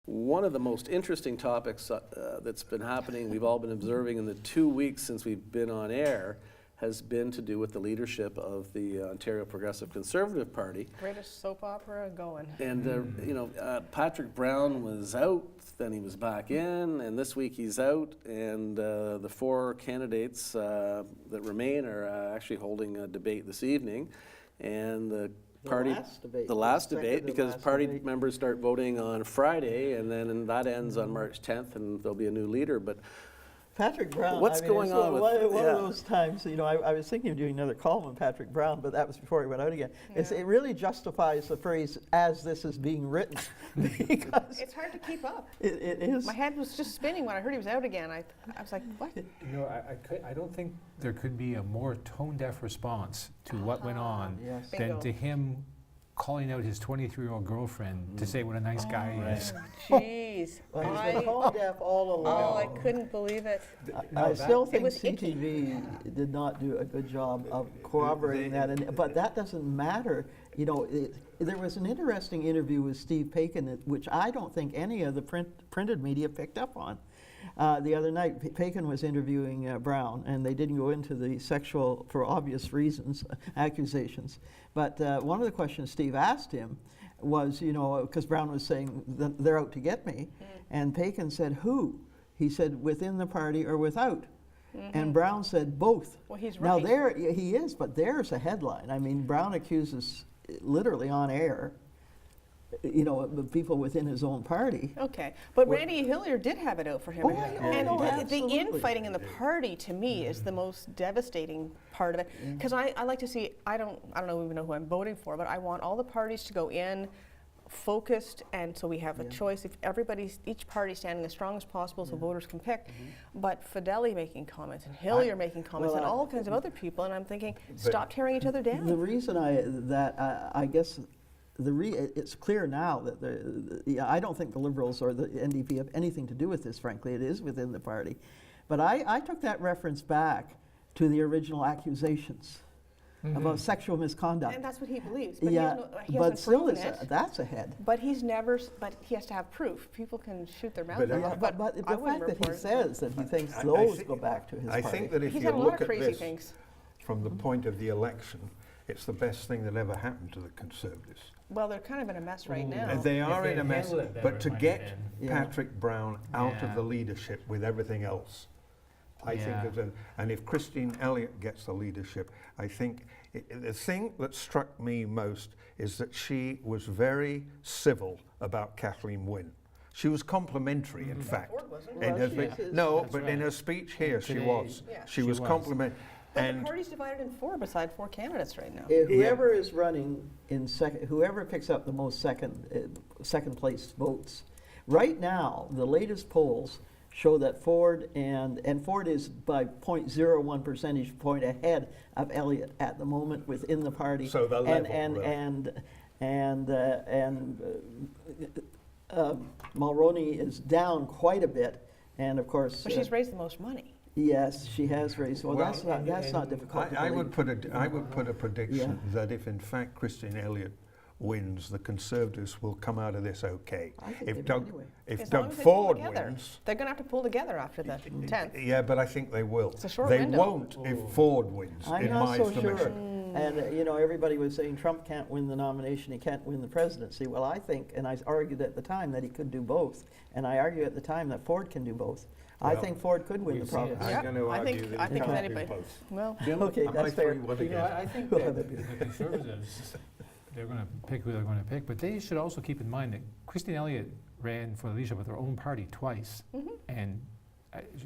One of the most interesting topics that's been happening, we've all been observing in the 2 weeks since we've been on air, has been to do with the leadership of the Ontario Progressive Conservative Party. Greatest soap opera going. And, Patrick Brown was out, then he was back in, and this week he's out, and the four candidates that remain are actually holding a debate this evening. And the last debate, because party members start voting on Friday, and then that ends on March 10th, and there'll be a new leader. But Patrick Brown. What's going on with one of those times? I was thinking of doing another column on Patrick Brown, but that was before he went out again. Yeah. It really justifies the phrase "as this is being written," because it's hard to keep up. It is. My head was just spinning when I heard he was out again. I was like, what? I don't think there could be a more tone-deaf response to what went on than to him calling out his 23-year-old girlfriend to say what a nice guy he is. Jeez. Well, he's been tone deaf all along. Oh, I couldn't believe it. I still think CTV did not do a good job of corroborating that, but that doesn't matter. There was an interesting interview with Steve Paikin, which I don't think any of the printed media picked up on. The other night, Paikin was interviewing Brown, and they didn't go into the sexual, for obvious reasons, accusations. But one of the questions Steve asked him was, because Brown was saying, they're out to get me, and Paikin said, who? He said, within the party or without. And Brown said, both. Well, he's right. Now, he is, but there's a headline. I mean, Brown accuses, literally on air, the people within his own party. Okay, but Randy Hillier did have it out for him. Oh, and the infighting in the party, to me, is the most devastating part of it. Because I like to see, I don't even know who I'm voting for, but I want all the parties to go in focused, and so we have a choice. If each party standing as strong as possible, so voters can pick. But Fideli making comments, and Hillier making comments, and all kinds of other people, and I'm thinking, stop tearing each other down. The reason I guess. It's clear now that I don't think the Liberals or the NDP have anything to do with this, frankly. It is within the party. But I took that reference back to the original accusations about sexual misconduct. And that's what he believes. But but still, that's ahead. But he has to have proof. People can shoot their mouth off. But the fact that he says that he thinks those go back to his party. I think that if you look at this from the point of the election, it's the best thing that ever happened to the Conservatives. Well, they're kind of in a mess right now. They are in a mess, but to get Patrick Brown out of the leadership with everything else, I think, and if Christine Elliott gets the leadership, I think the thing that struck me most is that she was very civil about Kathleen Wynne. She was complimentary, in fact. But in her speech here, she was. She was complimentary. But the party's divided in four beside four candidates right now. Whoever is running in second, whoever picks up the most second place votes. Right now, the latest polls show that Ford and Ford is by 0.01 percentage point ahead of Elliott at the moment within the party. So the level, Mulroney is down quite a bit, and of course. But she's raised the most money. Yes, she has raised. Well, that's not difficult. I would put a prediction that if in fact Christine Elliott wins, the Conservatives will come out of this okay. If Doug Ford wins, they're going to have to pull together after the 10th. Yeah, but I think they will. It's a short they window. won't if Ford wins. I'm not so sure. And everybody was saying Trump can't win the nomination, he can't win the presidency. Well, I think, and I argued at the time that he could do both, and I argue at the time that Ford can do both. I think Ford could win the province. I'm going to argue that he can't do both. Well, okay, that's fair. I think that the Conservatives, they're going to pick who they're going to pick, but they should also keep in mind that Christine Elliott ran for the leadership of their own party twice, and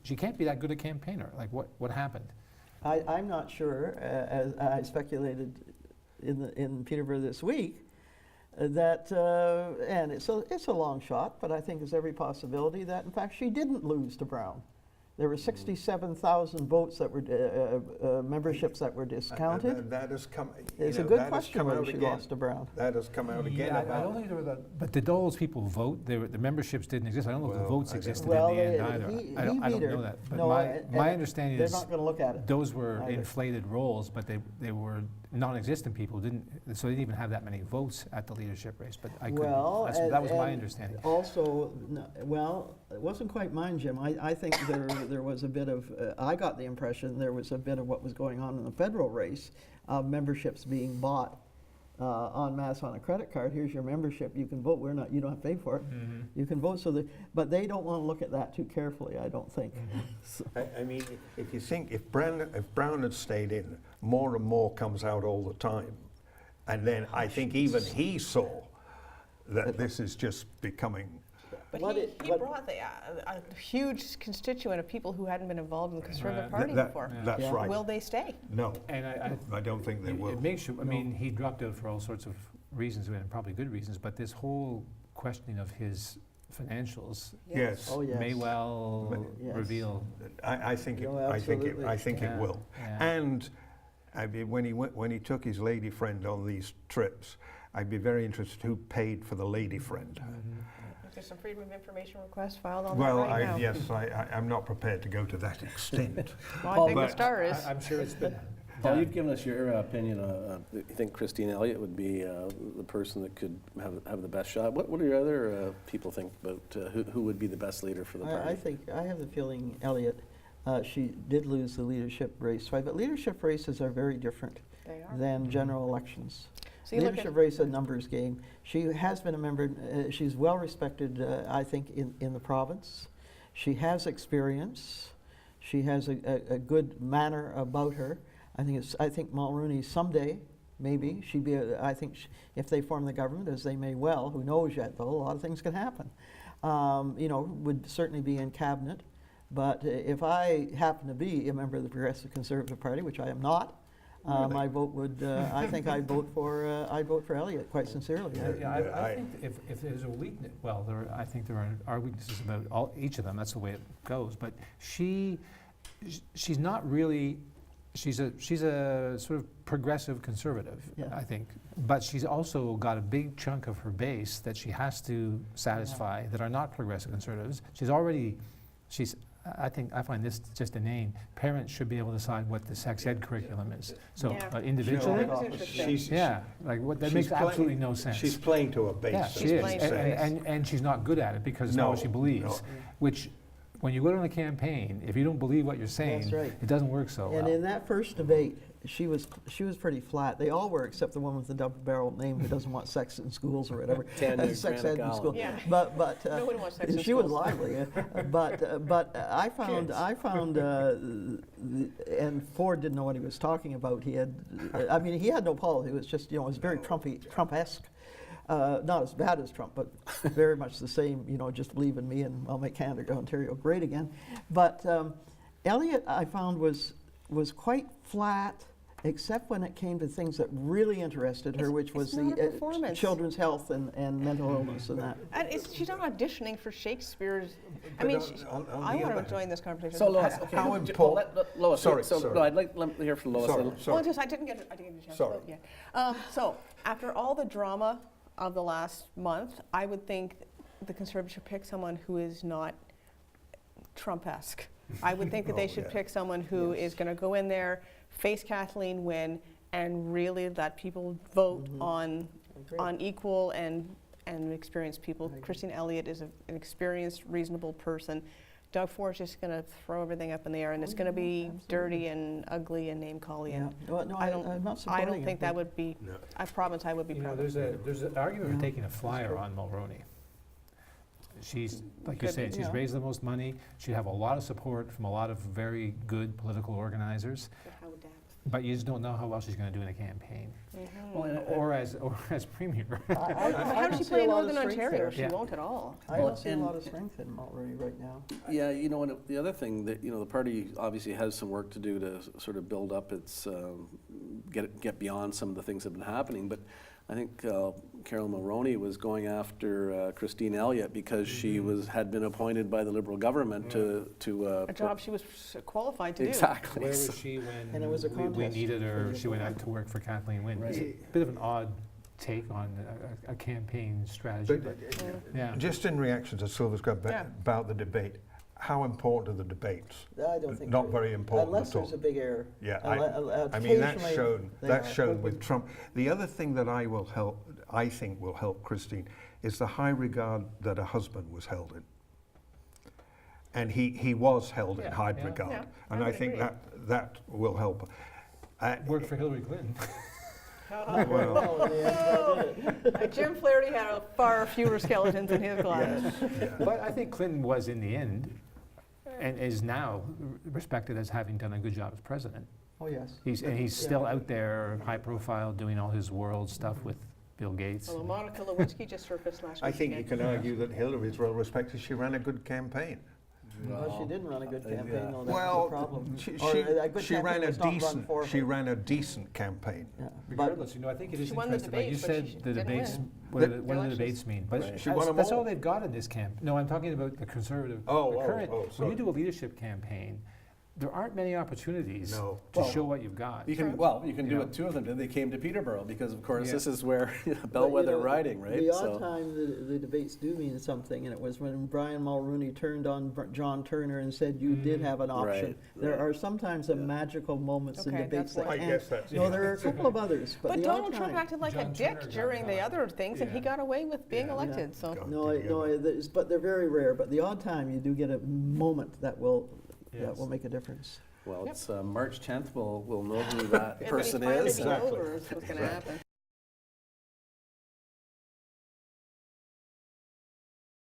she can't be that good a campaigner. Like, what happened? I'm not sure, as I speculated in Peterborough this week, that, and it's a long shot, but I think there's every possibility that, in fact, she didn't lose to Brown. There were 67,000 votes that were, memberships that were discounted. That has come, It's a know, good that has question come whether out she again. lost to Brown. That has come out again Yeah, I about. don't think there were that, but did those people vote? The memberships didn't exist. I don't know if the Well, votes I don't existed Well, in the end they- either. he I don't beat her. know that. But No, my and understanding they're is not going to look at it. those were either. inflated rolls, but they were non-existent people. So they didn't even have that many votes at the leadership race. But I couldn't. Well, That was my and understanding. Also, well, it wasn't quite mine, Jim. I think there was a bit of, I got the impression there was a bit of what was going on in the federal race, of memberships being bought en masse on a credit card. Here's your membership. You can vote. You don't have to pay for it. You can vote. But they don't want to look at that too carefully, I don't think. So- I mean, if you think, if Brown had stayed in, more and more comes out all the time. And then I think even he saw that this is just becoming. But What he what- brought a huge constituent of people who hadn't been involved in the Conservative Right. Party before. That's Yeah. right. Will they stay? No, And I don't think they will. It makes you, I mean, he dropped out for all sorts of reasons, and probably good reasons, but this whole questioning of his financials Yes, Oh, yes. may well Yes. reveal. I think it. No, I think it. absolutely. I think Yeah, it will. yeah. And I mean, when he took his lady friend on these trips, I'd be very interested who paid for the lady friend. There's some freedom of information request filed on Well, that right now. yes, I'm not prepared to go to that extent. Well, I think But- the star is. I'm sure it's been Paul, done. you've given us your opinion. You think Christine Elliott would be the person that could have the best shot. What do your other people think about who would be the best leader for the party? I think, I have the feeling Elliott, she did lose the leadership race, right? But leadership races are very different They are. than general elections. So you look Leadership at, race is a numbers game. She has been a member, she's well respected, I think, in the province. She has experience. She has a good manner about her. I think Mulroney someday, maybe, she'd be, I think if they form the government, as they may well, who knows yet though, a lot of things can happen. Would certainly be in cabinet. But if I happen to be a member of the Progressive Conservative Party, which I am not, my vote would, I think I'd vote for Elliott, quite sincerely. I think if there's a weakness, well, I think there are weaknesses about each of them. That's the way it goes. But she's not really. She's a sort of progressive conservative, Yeah. I think. But she's also got a big chunk of her base that she has to satisfy that are not progressive conservatives. I find this just inane. Parents should be able to decide what the sex ed curriculum is. So Yeah. individually, That was interesting. that she's makes playing- absolutely no sense. She's playing to a base. Yeah, that's she She's is, playing to a base. and she's not good at it because it's not what she believes. no. Which, when you go on a campaign, if you don't believe what you're saying, That's right. it doesn't work so And well. in that first debate, she was pretty flat. They all were, except the one with the double-barreled name who doesn't want sex in schools or whatever. Tanya Sex ed in Granigallen. school. Yeah. But Nobody wants sex in she was schools. lively. But I found and Ford didn't know what he was talking about. He had no politics. It was just it was very Trump-esque. Not as bad as Trump, but very much the same, just believe in me and I'll make Canada, Ontario great again. But Elliott, I found, was quite flat, except when it came to things that really interested her, which was it's not a the performance. children's health and mental illness and that. And she's not auditioning for Shakespeare's. I But mean, on I the want other to join this conversation. So Lois, How okay, important- well, Lois, Sorry, so sorry. no, I'd like to hear from Lois. Sorry, then. sorry. Well, I didn't get a chance Sorry. to vote yet. So after all the drama of the last month, I would think the Conservatives should pick someone who is not Trump-esque. I would think that they Oh, should yeah. pick someone who is going to go in there, face Kathleen Wynne, and really let people vote on equal and experienced people. Christine Elliott is an experienced, reasonable person. Doug Ford's just going to throw everything up in the air, and it's going to be dirty and ugly and name-calling. Yeah. Well, no, I don't- I'm not I supporting don't it, think but- that would be No. a province I would be proud of. There's an argument for taking a flyer on Mulroney. She's, like you Good. said, she's Yeah. raised the most money. She'd have a lot of support from a lot of very good political organizers, but you just don't know how well she's going to do in a campaign, Well, and or as premier. I How don't does she see play a in lot of Northern strength Ontario? there. She Yeah. won't at all. I don't see a And- lot of strength in Mulroney right now. Yeah, and the other thing that, the party obviously has some work to do to sort of build up its get beyond some of the things that have been happening. But I think Carol Mulroney was going after Christine Elliott because she had been appointed by the Liberal government to A job she was qualified to do. exactly. Where was she when And it was a we contest. needed her? She went out to work for Kathleen Wynne. It's a bit of an odd take on a campaign strategy. But Yeah. just in reaction to Silver's Yeah. about the debate, how important are the debates? I don't think Not so. very important Unless at all. there's a big error. Yeah, I Occasionally mean that's they are. shown with Trump. The other thing that I think will help Christine is the high regard that her husband was held in. And he was held in high regard, Yeah, and I I would think agree. that will help. Worked for Hillary Clinton. Well, Oh, yeah. Jim Flaherty had far fewer skeletons in his closet. But I think Clinton was, in the end, and is now respected as having done a good job as president. Oh, yes. He's still out there, high profile, doing all his world stuff with Bill Gates. Although Monica Lewinsky just surfaced last week. I think you again. can argue that Hillary is well respected. She ran a good campaign. Well, she didn't run a good campaign, yeah. though, that's the Well, problem. she Or a good she campaign ran a was not run decent for she her. ran a decent campaign. Yeah. But Regardless, I think it is She won the interesting, like you debates, but said, she the didn't debates, win. what do the Elections. debates mean? But Right. She won them that's all all. they've got in this camp. No, I'm talking about the conservative, Oh, the oh, current. oh, When sorry. you do a leadership campaign, there aren't many opportunities No. to Well, show what you've got. You can You do know. what two of them did. They came to Peterborough because, of course, Yeah. this is where but, you bellwether know, riding, right? The odd time the debates do mean something, and it was when Brian Mulroney turned on John Turner and said you did have an option. Right, There right. are sometimes some magical moments in Okay, debates that's that why. I can't. guess that's No, there are a couple of others, but But the odd Donald Trump time. acted like a John dick Turner during got the caught. other things, and he Yeah. got away with being Yeah. elected, so. God, No, did he ever. but they're very rare. But the odd time you do get a moment that will Yes. make a difference. Well, Yep. it's March 10th. We'll know who that It'll be person fine to is. be Exactly. over is what's gonna happen.